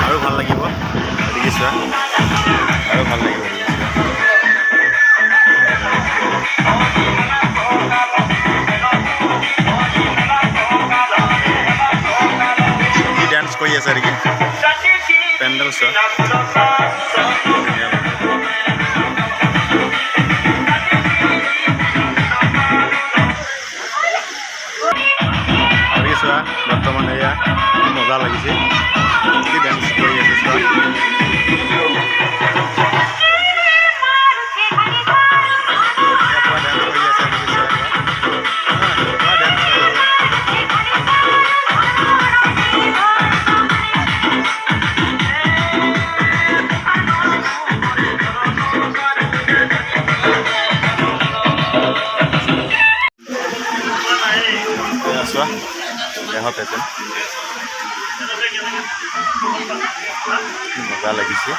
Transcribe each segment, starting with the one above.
আৰু ভাল লাগিব দেখিছা আৰু ভাল লাগিব কি ডান্স কৰি আছে নেকি পেণ্ডেল চোৱা চোৱা বৰ্তমান এয়া মজা লাগিছে কি ডান্স কৰি আছে চোৱা চোৱা দেহৰ পেচেণ্ট মজা লাগিছে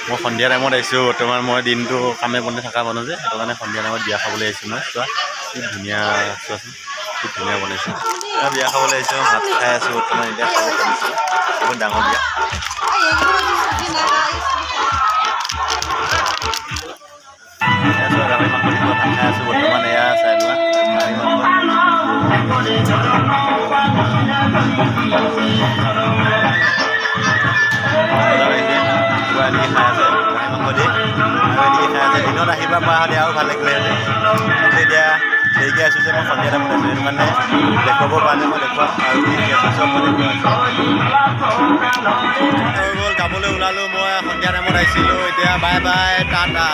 মই সন্ধিয়া টাইমত আহিছোঁ বৰ্তমান মই দিনটো কামে বন্ধে থকা মানুহ যে সেইটো কাৰণে সন্ধিয়া টাইমত বিয়া খাবলৈ আহিছোঁ মই চোৱা কি ধুনীয়া চোৱাচোন কি ধুনীয়া বনাইছে বিয়া খাবলৈ আহিছোঁ ভাত খাই আছোঁ বৰ্তমান এতিয়া খাব পাৰিছোঁ বহুত ডাঙৰ বিয়া গাহৰি মাংস দিব ভাত খাই আছোঁ বৰ্তমান এয়া চাই লোৱা গাহৰি মাংস দিনত আহিবা পৰা হ'লে আৰু ভাল লাগিলে এতিয়া দেৰিকৈ আছোঁ যে মই সন্ধিয়া টাইমত আছোঁ সেইটো কাৰণে দেখুৱাব কাৰণে মই দেখুৱাম আৰু চব মই দেখুৱাইছোঁ হৈ গ'ল যাবলৈ ওলালোঁ মই সন্ধিয়া টাইমত আহিছিলোঁ এতিয়া বাই বাই টাটা